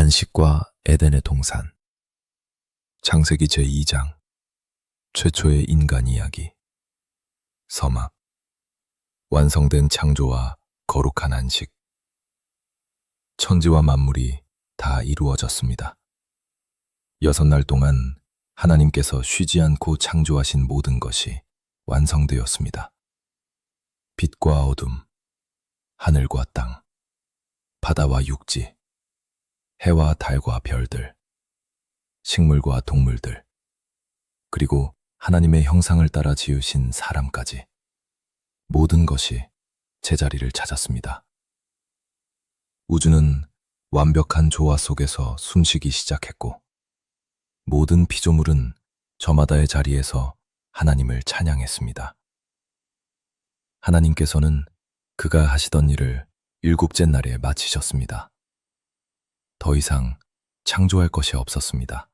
안식과 에덴의 동산. 창세기 제2장. 최초의 인간 이야기. 서막. 완성된 창조와 거룩한 안식. 천지와 만물이 다 이루어졌습니다. 6날 동안 하나님께서 쉬지 않고 창조하신 모든 것이 완성되었습니다. 빛과 어둠, 하늘과 땅, 바다와 육지, 해와 달과 별들, 식물과 동물들, 그리고 하나님의 형상을 따라 지으신 사람까지 모든 것이 제자리를 찾았습니다. 우주는 완벽한 조화 속에서 숨쉬기 시작했고 모든 피조물은 저마다의 자리에서 하나님을 찬양했습니다. 하나님께서는 그가 하시던 일을 7째 날에 마치셨습니다. 더 이상 창조할 것이 없었습니다.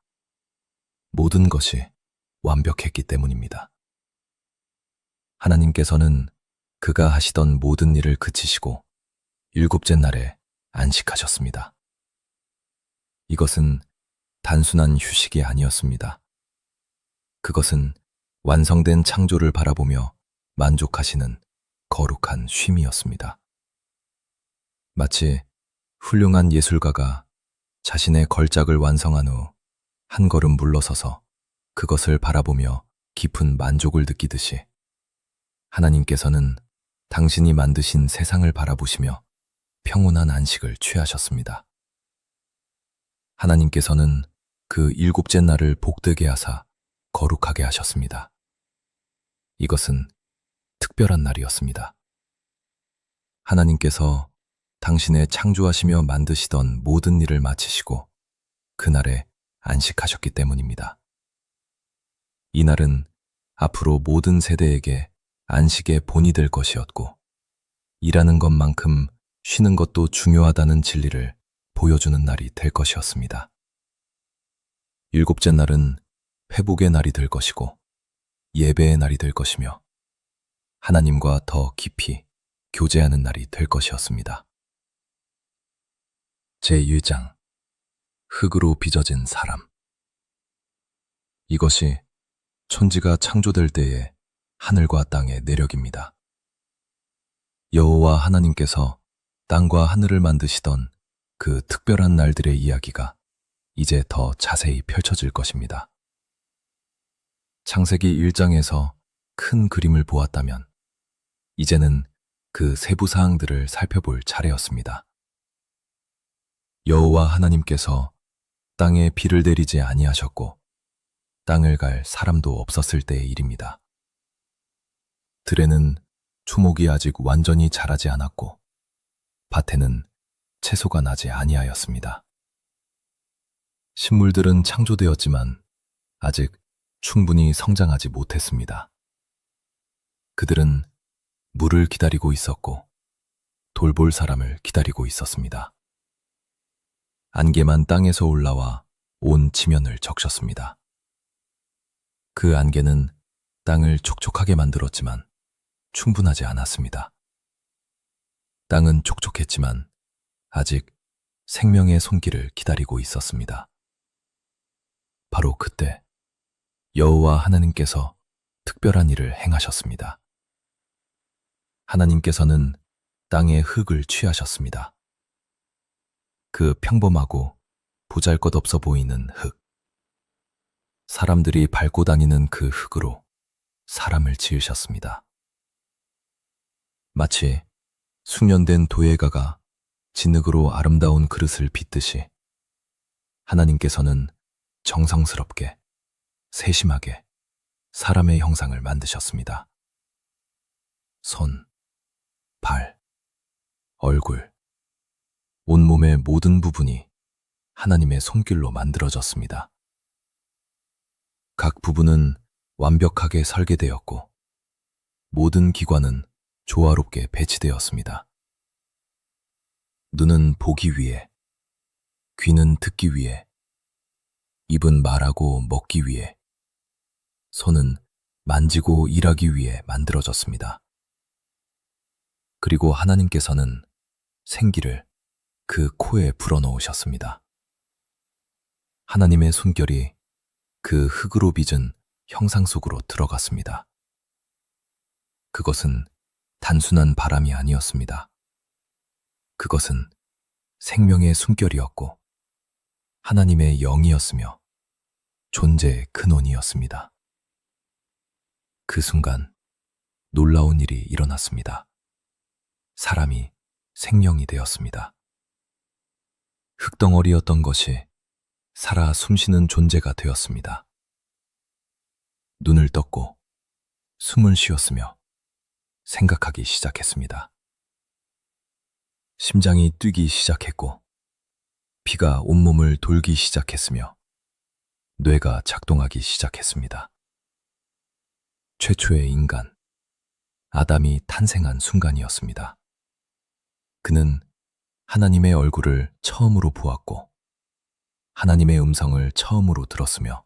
모든 것이 완벽했기 때문입니다. 하나님께서는 그가 하시던 모든 일을 그치시고 7째 날에 안식하셨습니다. 이것은 단순한 휴식이 아니었습니다. 그것은 완성된 창조를 바라보며 만족하시는 거룩한 쉼이었습니다. 마치 훌륭한 예술가가 자신의 걸작을 완성한 후 한 걸음 물러서서 그것을 바라보며 깊은 만족을 느끼듯이 하나님께서는 당신이 만드신 세상을 바라보시며 평온한 안식을 취하셨습니다. 하나님께서는 그 7째 날을 복되게 하사 거룩하게 하셨습니다. 이것은 특별한 날이었습니다. 하나님께서 당신의 창조하시며 만드시던 모든 일을 마치시고 그날에 안식하셨기 때문입니다. 이 날은 앞으로 모든 세대에게 안식의 본이 될 것이었고 일하는 것만큼 쉬는 것도 중요하다는 진리를 보여주는 날이 될 것이었습니다. 7째 날은 회복의 날이 될 것이고 예배의 날이 될 것이며 하나님과 더 깊이 교제하는 날이 될 것이었습니다. 제1장. 흙으로 빚어진 사람. 이것이 천지가 창조될 때의 하늘과 땅의 내력입니다. 여호와 하나님께서 땅과 하늘을 만드시던 그 특별한 날들의 이야기가 이제 더 자세히 펼쳐질 것입니다. 창세기 1장에서 큰 그림을 보았다면 이제는 그 세부 사항들을 살펴볼 차례였습니다. 여호와 하나님께서 땅에 비를 내리지 아니하셨고 땅을 갈 사람도 없었을 때의 일입니다. 들에는 초목이 아직 완전히 자라지 않았고 밭에는 채소가 나지 아니하였습니다. 식물들은 창조되었지만 아직 충분히 성장하지 못했습니다. 그들은 물을 기다리고 있었고 돌볼 사람을 기다리고 있었습니다. 안개만 땅에서 올라와 온 지면을 적셨습니다. 그 안개는 땅을 촉촉하게 만들었지만 충분하지 않았습니다. 땅은 촉촉했지만 아직 생명의 손길을 기다리고 있었습니다. 바로 그때 여호와 하나님께서 특별한 일을 행하셨습니다. 하나님께서는 땅의 흙을 취하셨습니다. 그 평범하고 보잘것없어 보이는 흙. 사람들이 밟고 다니는 그 흙으로 사람을 지으셨습니다. 마치 숙련된 도예가가 진흙으로 아름다운 그릇을 빚듯이 하나님께서는 정성스럽게, 세심하게 사람의 형상을 만드셨습니다. 손, 발, 얼굴, 온몸의 모든 부분이 하나님의 손길로 만들어졌습니다. 각 부분은 완벽하게 설계되었고 모든 기관은 조화롭게 배치되었습니다. 눈은 보기 위해, 귀는 듣기 위해, 입은 말하고 먹기 위해, 손은 만지고 일하기 위해 만들어졌습니다. 그리고 하나님께서는 생기를 그 코에 불어넣으셨습니다. 하나님의 숨결이 그 흙으로 빚은 형상 속으로 들어갔습니다. 그것은 단순한 바람이 아니었습니다. 그것은 생명의 숨결이었고 하나님의 영이었으며 존재의 근원이었습니다. 그 순간 놀라운 일이 일어났습니다. 사람이 생명이 되었습니다. 흙덩어리였던 것이 살아 숨쉬는 존재가 되었습니다. 눈을 떴고 숨을 쉬었으며 생각하기 시작했습니다. 심장이 뛰기 시작했고 피가 온몸을 돌기 시작했으며 뇌가 작동하기 시작했습니다. 최초의 인간, 아담이 탄생한 순간이었습니다. 그는 하나님의 얼굴을 처음으로 보았고 하나님의 음성을 처음으로 들었으며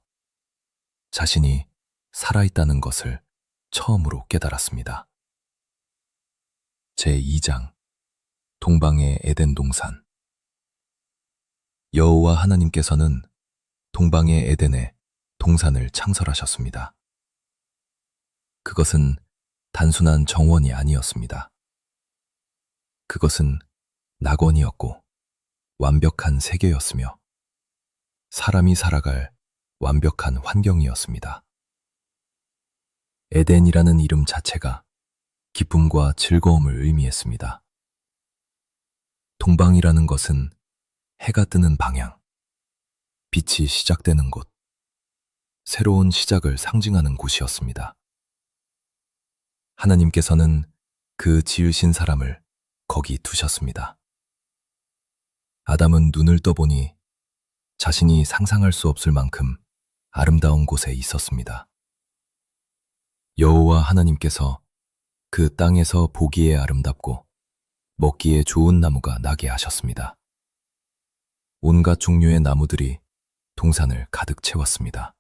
자신이 살아있다는 것을 처음으로 깨달았습니다. 제2장 동방의 에덴 동산. 여호와 하나님께서는 동방의 에덴에 동산을 창설하셨습니다. 그것은 단순한 정원이 아니었습니다. 그것은 낙원이었고 완벽한 세계였으며 사람이 살아갈 완벽한 환경이었습니다. 에덴이라는 이름 자체가 기쁨과 즐거움을 의미했습니다. 동방이라는 것은 해가 뜨는 방향, 빛이 시작되는 곳, 새로운 시작을 상징하는 곳이었습니다. 하나님께서는 그 지으신 사람을 거기 두셨습니다. 아담은 눈을 떠보니 자신이 상상할 수 없을 만큼 아름다운 곳에 있었습니다. 여호와 하나님께서 그 땅에서 보기에 아름답고 먹기에 좋은 나무가 나게 하셨습니다. 온갖 종류의 나무들이 동산을 가득 채웠습니다.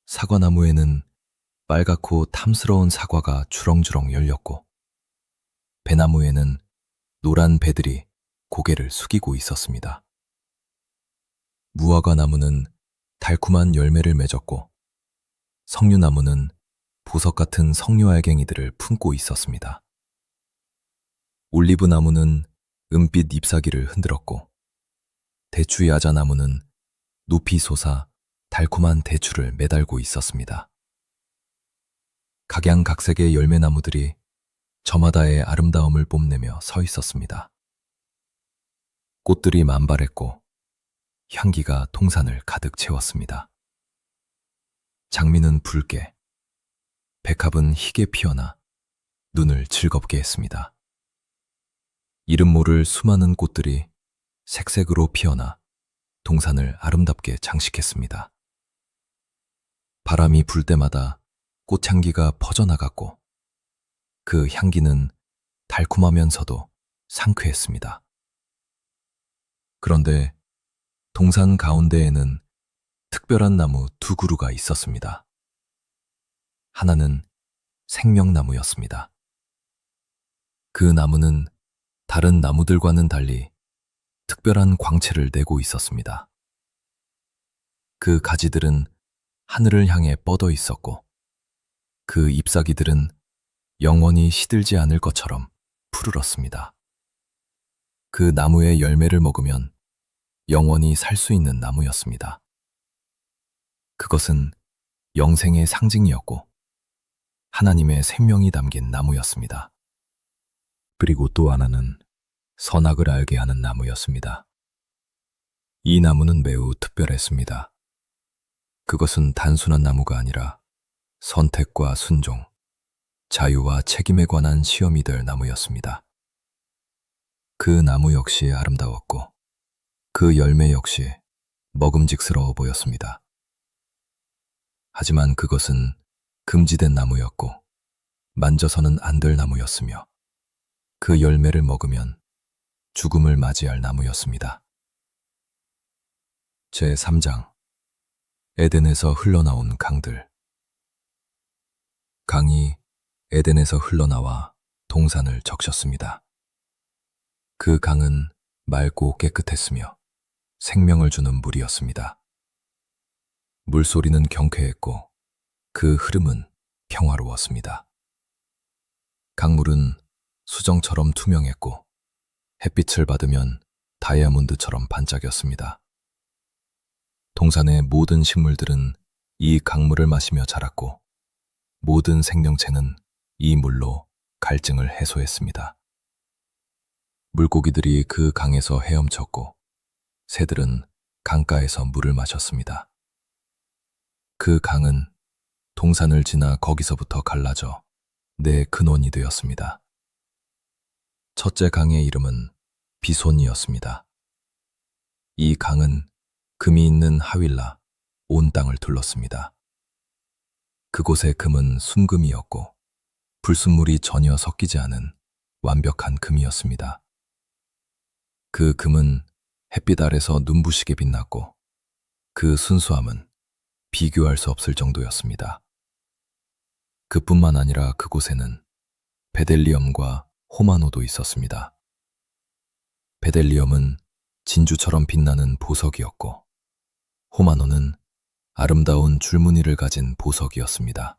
사과나무에는 빨갛고 탐스러운 사과가 주렁주렁 열렸고 배나무에는 노란 배들이 고개를 숙이고 있었습니다. 무화과 나무는 달콤한 열매를 맺었고 석류나무는 보석 같은 석류 알갱이들을 품고 있었습니다. 올리브 나무는 은빛 잎사귀를 흔들었고 대추 야자 나무는 높이 솟아 달콤한 대추를 매달고 있었습니다. 각양각색의 열매나무들이 저마다의 아름다움을 뽐내며 서 있었습니다. 꽃들이 만발했고 향기가 동산을 가득 채웠습니다. 장미는 붉게, 백합은 희게 피어나 눈을 즐겁게 했습니다. 이름 모를 수많은 꽃들이 색색으로 피어나 동산을 아름답게 장식했습니다. 바람이 불 때마다 꽃향기가 퍼져나갔고 그 향기는 달콤하면서도 상쾌했습니다. 그런데 동산 가운데에는 특별한 나무 두 그루가 있었습니다. 하나는 생명나무였습니다. 그 나무는 다른 나무들과는 달리 특별한 광채를 내고 있었습니다. 그 가지들은 하늘을 향해 뻗어 있었고 그 잎사귀들은 영원히 시들지 않을 것처럼 푸르렀습니다. 그 나무의 열매를 먹으면 영원히 살 수 있는 나무였습니다. 그것은 영생의 상징이었고 하나님의 생명이 담긴 나무였습니다. 그리고 또 하나는 선악을 알게 하는 나무였습니다. 이 나무는 매우 특별했습니다. 그것은 단순한 나무가 아니라 선택과 순종, 자유와 책임에 관한 시험이 될 나무였습니다. 그 나무 역시 아름다웠고 그 열매 역시 먹음직스러워 보였습니다. 하지만 그것은 금지된 나무였고 만져서는 안 될 나무였으며 그 열매를 먹으면 죽음을 맞이할 나무였습니다. 제3장 에덴에서 흘러나온 강들. 강이 에덴에서 흘러나와 동산을 적셨습니다. 그 강은 맑고 깨끗했으며 생명을 주는 물이었습니다. 물소리는 경쾌했고 그 흐름은 평화로웠습니다. 강물은 수정처럼 투명했고 햇빛을 받으면 다이아몬드처럼 반짝였습니다. 동산의 모든 식물들은 이 강물을 마시며 자랐고 모든 생명체는 이 물로 갈증을 해소했습니다. 물고기들이 그 강에서 헤엄쳤고 새들은 강가에서 물을 마셨습니다. 그 강은 동산을 지나 거기서부터 갈라져 내 근원이 되었습니다. 첫째 강의 이름은 비손이었습니다. 이 강은 금이 있는 하윌라, 온 땅을 둘렀습니다. 그곳의 금은 순금이었고 불순물이 전혀 섞이지 않은 완벽한 금이었습니다. 그 금은 햇빛 아래서 눈부시게 빛났고 그 순수함은 비교할 수 없을 정도였습니다. 그뿐만 아니라 그곳에는 베델리엄과 호마노도 있었습니다. 베델리엄은 진주처럼 빛나는 보석이었고 호마노는 아름다운 줄무늬를 가진 보석이었습니다.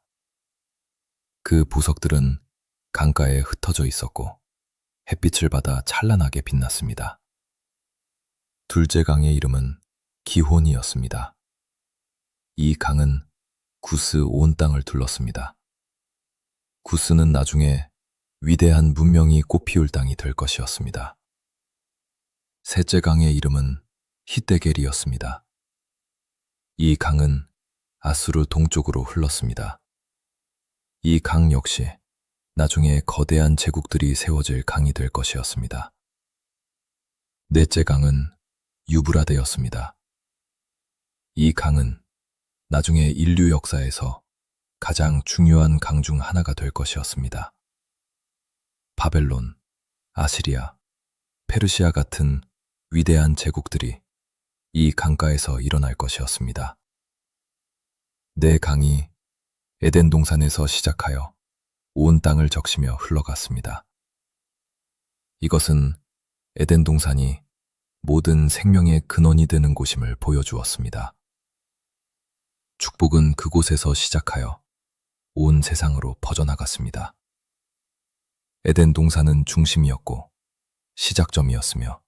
그 보석들은 강가에 흩어져 있었고 햇빛을 받아 찬란하게 빛났습니다. 둘째 강의 이름은 기혼이었습니다. 이 강은 구스 온 땅을 둘렀습니다. 구스는 나중에 위대한 문명이 꽃피울 땅이 될 것이었습니다. 셋째 강의 이름은 히데겔이었습니다. 이 강은 아수르 동쪽으로 흘렀습니다. 이 강 역시 나중에 거대한 제국들이 세워질 강이 될 것이었습니다. 넷째 강은 유브라데였습니다. 이 강은 나중에 인류 역사에서 가장 중요한 강 중 하나가 될 것이었습니다. 바벨론, 아시리아, 페르시아 같은 위대한 제국들이 이 강가에서 일어날 것이었습니다. 네 강이 에덴 동산에서 시작하여 온 땅을 적시며 흘러갔습니다. 이것은 에덴 동산이 모든 생명의 근원이 되는 곳임을 보여주었습니다. 축복은 그곳에서 시작하여 온 세상으로 퍼져나갔습니다. 에덴 동산은 중심이었고 시작점이었으며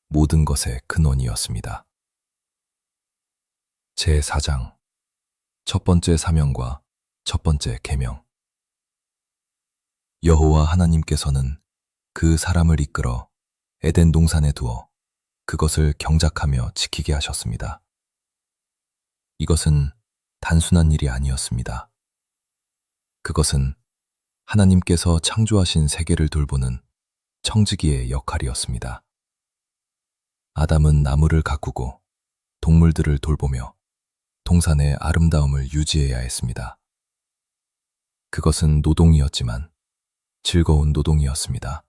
모든 것의 근원이었습니다. 제4장 첫 번째 사명과 첫 번째 계명. 여호와 하나님께서는 그 사람을 이끌어 에덴 동산에 두어 그것을 경작하며 지키게 하셨습니다. 이것은 단순한 일이 아니었습니다. 그것은 하나님께서 창조하신 세계를 돌보는 청지기의 역할이었습니다. 아담은 나무를 가꾸고 동물들을 돌보며 동산의 아름다움을 유지해야 했습니다. 그것은 노동이었지만 즐거운 노동이었습니다.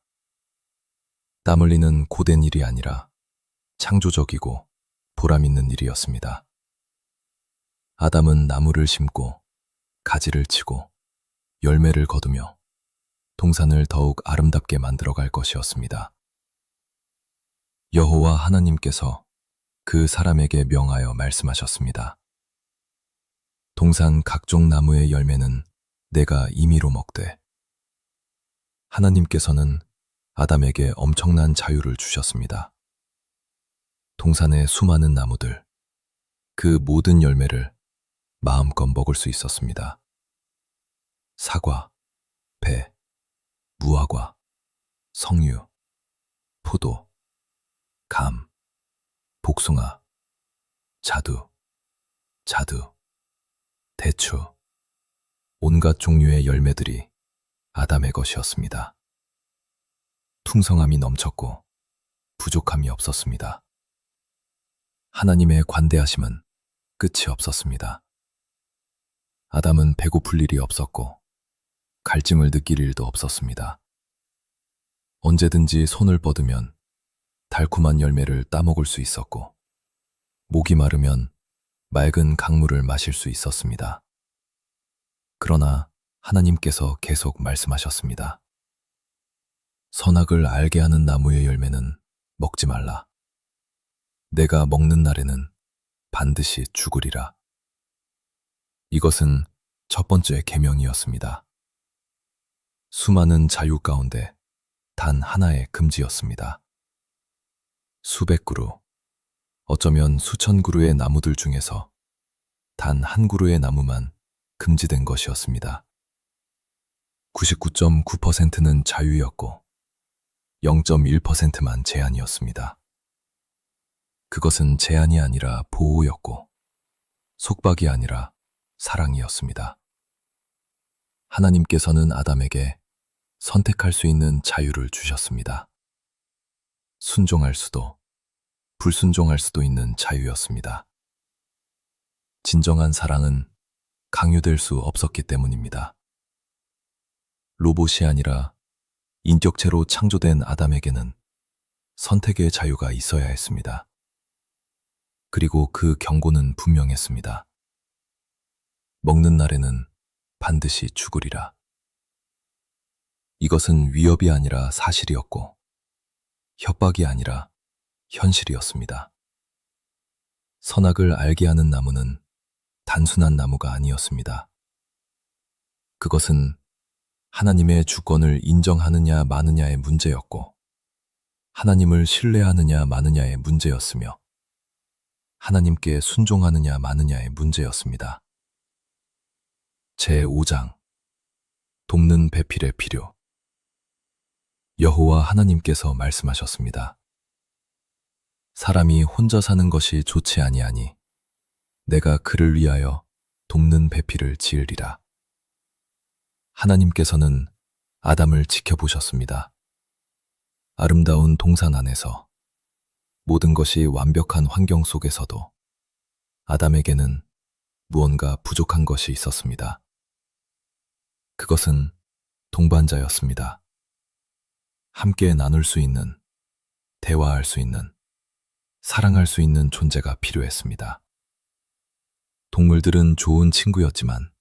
땀 흘리는 고된 일이 아니라 창조적이고 보람 있는 일이었습니다. 아담은 나무를 심고 가지를 치고 열매를 거두며 동산을 더욱 아름답게 만들어갈 것이었습니다. 여호와 하나님께서 그 사람에게 명하여 말씀하셨습니다. 동산 각종 나무의 열매는 내가 임의로 먹되. 하나님께서는 아담에게 엄청난 자유를 주셨습니다. 동산의 수많은 나무들, 그 모든 열매를 마음껏 먹을 수 있었습니다. 사과, 배, 무화과, 석류, 포도, 감, 복숭아, 자두, 대추, 온갖 종류의 열매들이 아담의 것이었습니다. 풍성함이 넘쳤고 부족함이 없었습니다. 하나님의 관대하심은 끝이 없었습니다. 아담은 배고플 일이 없었고 갈증을 느낄 일도 없었습니다. 언제든지 손을 뻗으면 달콤한 열매를 따먹을 수 있었고 목이 마르면 맑은 강물을 마실 수 있었습니다. 그러나 하나님께서 계속 말씀하셨습니다. 선악을 알게 하는 나무의 열매는 먹지 말라. 내가 먹는 날에는 반드시 죽으리라. 이것은 첫 번째 계명이었습니다. 수많은 자유 가운데 단 하나의 금지였습니다. 수백 그루, 어쩌면 수천 그루의 나무들 중에서 단 한 그루의 나무만 금지된 것이었습니다. 99.9%는 자유였고 0.1%만 제한이었습니다. 그것은 제한이 아니라 보호였고 속박이 아니라 사랑이었습니다. 하나님께서는 아담에게 선택할 수 있는 자유를 주셨습니다. 순종할 수도 불순종할 수도 있는 자유였습니다. 진정한 사랑은 강요될 수 없었기 때문입니다. 로봇이 아니라 인격체로 창조된 아담에게는 선택의 자유가 있어야 했습니다. 그리고 그 경고는 분명했습니다. 먹는 날에는 반드시 죽으리라. 이것은 위협이 아니라 사실이었고 협박이 아니라 현실이었습니다. 선악을 알게 하는 나무는 단순한 나무가 아니었습니다. 그것은 하나님의 주권을 인정하느냐 마느냐의 문제였고 하나님을 신뢰하느냐 마느냐의 문제였으며 하나님께 순종하느냐 마느냐의 문제였습니다. 제5장 돕는 배필의 필요. 여호와 하나님께서 말씀하셨습니다. 사람이 혼자 사는 것이 좋지 아니하니 내가 그를 위하여 돕는 배필을 지으리라. 하나님께서는 아담을 지켜보셨습니다. 아름다운 동산 안에서 모든 것이 완벽한 환경 속에서도 아담에게는 무언가 부족한 것이 있었습니다. 그것은 동반자였습니다. 함께 나눌 수 있는, 대화할 수 있는, 사랑할 수 있는 존재가 필요했습니다. 동물들은 좋은 친구였지만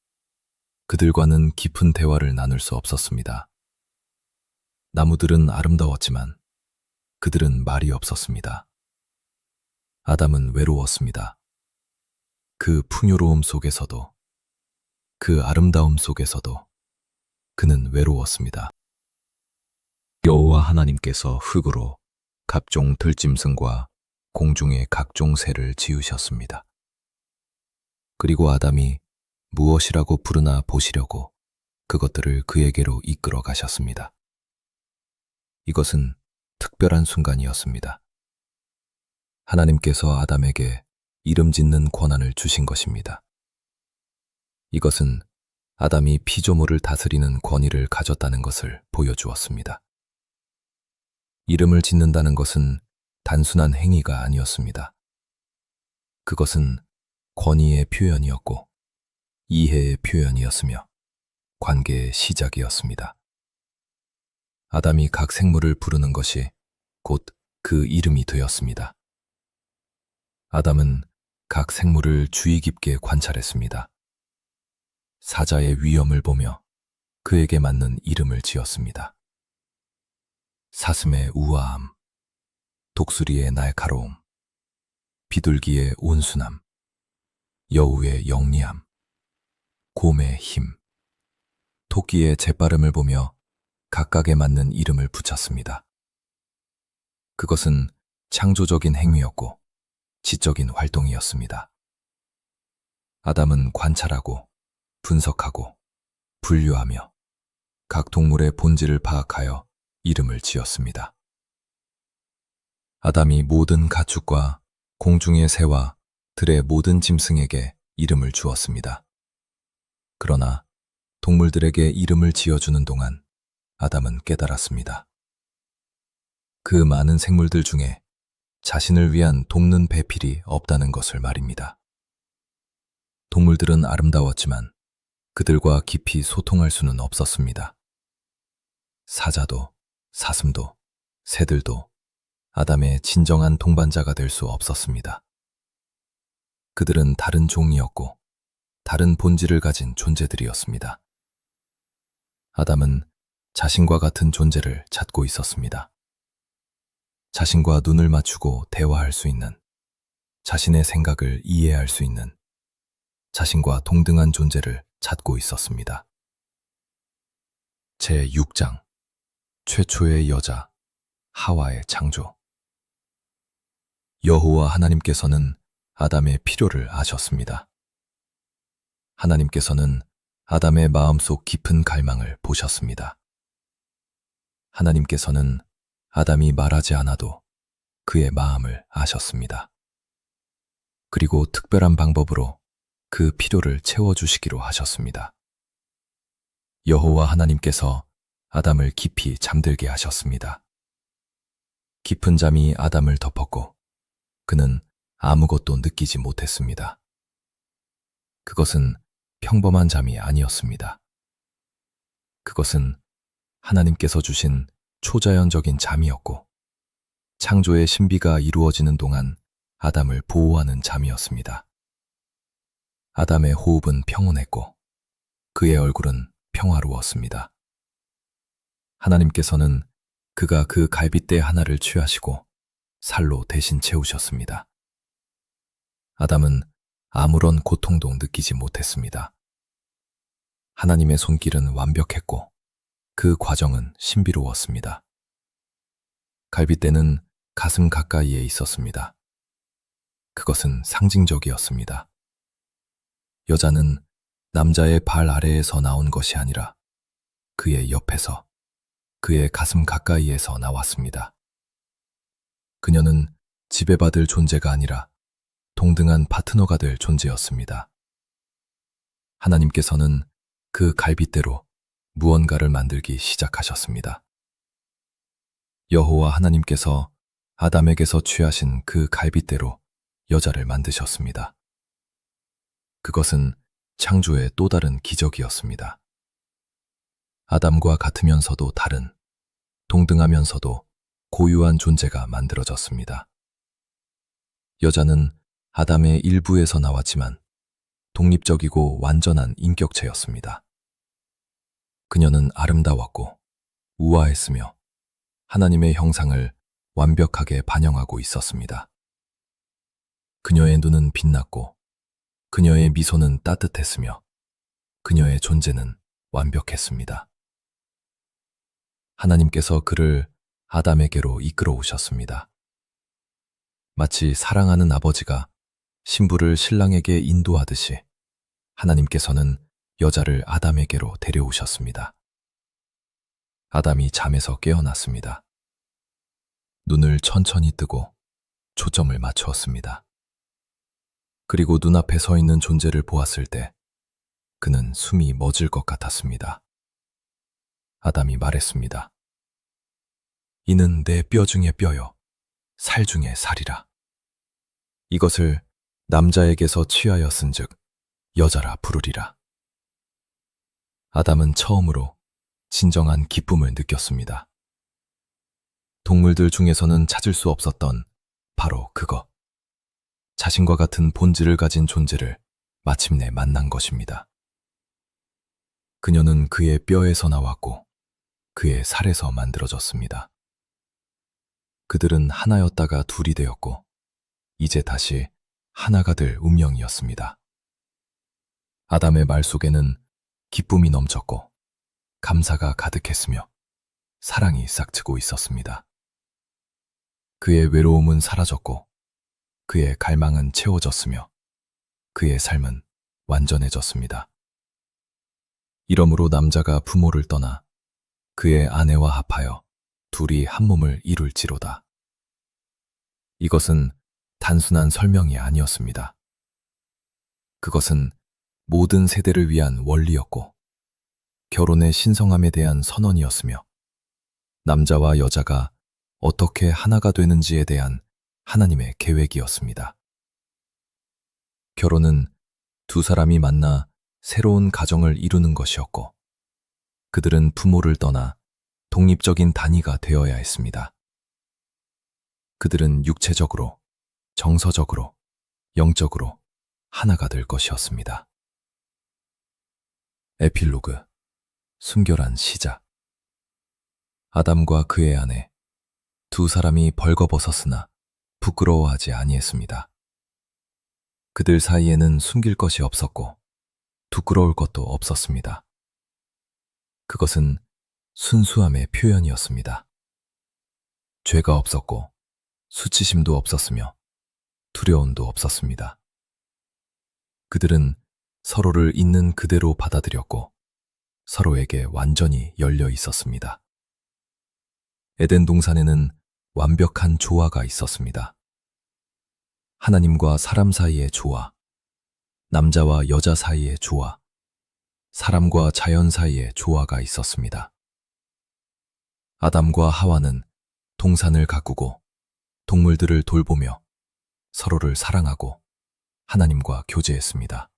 그들과는 깊은 대화를 나눌 수 없었습니다. 나무들은 아름다웠지만 그들은 말이 없었습니다. 아담은 외로웠습니다. 그 풍요로움 속에서도, 그 아름다움 속에서도 그는 외로웠습니다. 여호와 하나님께서 흙으로 각종 들짐승과 공중의 각종 새를 지으셨습니다. 그리고 아담이 무엇이라고 부르나 보시려고 그것들을 그에게로 이끌어 가셨습니다. 이것은 특별한 순간이었습니다. 하나님께서 아담에게 이름 짓는 권한을 주신 것입니다. 이것은 아담이 피조물을 다스리는 권위를 가졌다는 것을 보여주었습니다. 이름을 짓는다는 것은 단순한 행위가 아니었습니다. 그것은 권위의 표현이었고 이해의 표현이었으며 관계의 시작이었습니다. 아담이 각 생물을 부르는 것이 곧 그 이름이 되었습니다. 아담은 각 생물을 주의 깊게 관찰했습니다. 사자의 위엄을 보며 그에게 맞는 이름을 지었습니다. 사슴의 우아함, 독수리의 날카로움, 비둘기의 온순함, 여우의 영리함, 곰의 힘, 토끼의 재빠름을 보며 각각에 맞는 이름을 붙였습니다. 그것은 창조적인 행위였고 지적인 활동이었습니다. 아담은 관찰하고 분석하고 분류하며 각 동물의 본질을 파악하여 이름을 지었습니다. 아담이 모든 가축과 공중의 새와 들의 모든 짐승에게 이름을 주었습니다. 그러나 동물들에게 이름을 지어주는 동안 아담은 깨달았습니다. 그 많은 생물들 중에 자신을 위한 돕는 배필이 없다는 것을 말입니다. 동물들은 아름다웠지만 그들과 깊이 소통할 수는 없었습니다. 사자도, 사슴도, 새들도 아담의 진정한 동반자가 될 수 없었습니다. 그들은 다른 종이었고 다른 본질을 가진 존재들이었습니다. 아담은 자신과 같은 존재를 찾고 있었습니다. 자신과 눈을 맞추고 대화할 수 있는, 자신의 생각을 이해할 수 있는 자신과 동등한 존재를 찾고 있었습니다. 제6장 최초의 여자 하와의 창조. 여호와 하나님께서는 아담의 필요를 아셨습니다. 하나님께서는 아담의 마음속 깊은 갈망을 보셨습니다. 하나님께서는 아담이 말하지 않아도 그의 마음을 아셨습니다. 그리고 특별한 방법으로 그 필요를 채워주시기로 하셨습니다. 여호와 하나님께서 아담을 깊이 잠들게 하셨습니다. 깊은 잠이 아담을 덮었고 그는 아무것도 느끼지 못했습니다. 그것은 평범한 잠이 아니었습니다. 그것은 하나님께서 주신 초자연적인 잠이었고 창조의 신비가 이루어지는 동안 아담을 보호하는 잠이었습니다. 아담의 호흡은 평온했고 그의 얼굴은 평화로웠습니다. 하나님께서는 그가 그 갈빗대 하나를 취하시고 살로 대신 채우셨습니다. 아담은 아무런 고통도 느끼지 못했습니다. 하나님의 손길은 완벽했고 그 과정은 신비로웠습니다. 갈빗대는 가슴 가까이에 있었습니다. 그것은 상징적이었습니다. 여자는 남자의 발 아래에서 나온 것이 아니라 그의 옆에서, 그의 가슴 가까이에서 나왔습니다. 그녀는 지배받을 존재가 아니라 동등한 파트너가 될 존재였습니다. 하나님께서는 그 갈빗대로 무언가를 만들기 시작하셨습니다. 여호와 하나님께서 아담에게서 취하신 그 갈빗대로 여자를 만드셨습니다. 그것은 창조의 또 다른 기적이었습니다. 아담과 같으면서도 다른, 동등하면서도 고유한 존재가 만들어졌습니다. 여자는 아담의 일부에서 나왔지만 독립적이고 완전한 인격체였습니다. 그녀는 아름다웠고 우아했으며 하나님의 형상을 완벽하게 반영하고 있었습니다. 그녀의 눈은 빛났고 그녀의 미소는 따뜻했으며 그녀의 존재는 완벽했습니다. 하나님께서 그를 아담에게로 이끌어 오셨습니다. 마치 사랑하는 아버지가 신부를 신랑에게 인도하듯이 하나님께서는 여자를 아담에게로 데려오셨습니다. 아담이 잠에서 깨어났습니다. 눈을 천천히 뜨고 초점을 맞추었습니다. 그리고 눈앞에 서 있는 존재를 보았을 때 그는 숨이 멎을 것 같았습니다. 아담이 말했습니다. 이는 내 뼈 중에 뼈요, 살 중에 살이라. 이것을 남자에게서 취하였은즉 여자라 부르리라. 아담은 처음으로 진정한 기쁨을 느꼈습니다. 동물들 중에서는 찾을 수 없었던 바로 그것. 자신과 같은 본질을 가진 존재를 마침내 만난 것입니다. 그녀는 그의 뼈에서 나왔고 그의 살에서 만들어졌습니다. 그들은 하나였다가 둘이 되었고 이제 다시 하나가 될 운명이었습니다. 아담의 말 속에는 기쁨이 넘쳤고 감사가 가득했으며 사랑이 싹트고 있었습니다. 그의 외로움은 사라졌고 그의 갈망은 채워졌으며 그의 삶은 완전해졌습니다. 이러므로 남자가 부모를 떠나 그의 아내와 합하여 둘이 한 몸을 이룰지로다. 이것은 단순한 설명이 아니었습니다. 그것은 모든 세대를 위한 원리였고 결혼의 신성함에 대한 선언이었으며 남자와 여자가 어떻게 하나가 되는지에 대한 하나님의 계획이었습니다. 결혼은 두 사람이 만나 새로운 가정을 이루는 것이었고 그들은 부모를 떠나 독립적인 단위가 되어야 했습니다. 그들은 육체적으로, 정서적으로, 영적으로 하나가 될 것이었습니다. 에필로그, 순결한 시작. 아담과 그의 아내, 두 사람이 벌거벗었으나 부끄러워하지 아니했습니다. 그들 사이에는 숨길 것이 없었고 부끄러울 것도 없었습니다. 그것은 순수함의 표현이었습니다. 죄가 없었고 수치심도 없었으며 두려움도 없었습니다. 그들은 서로를 있는 그대로 받아들였고 서로에게 완전히 열려 있었습니다. 에덴 동산에는 완벽한 조화가 있었습니다. 하나님과 사람 사이의 조화, 남자와 여자 사이의 조화, 사람과 자연 사이의 조화가 있었습니다. 아담과 하와는 동산을 가꾸고 동물들을 돌보며 서로를 사랑하고 하나님과 교제했습니다.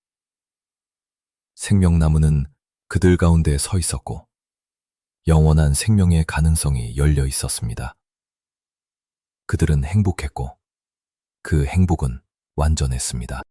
생명나무는 그들 가운데 서 있었고 영원한 생명의 가능성이 열려 있었습니다. 그들은 행복했고 그 행복은 완전했습니다.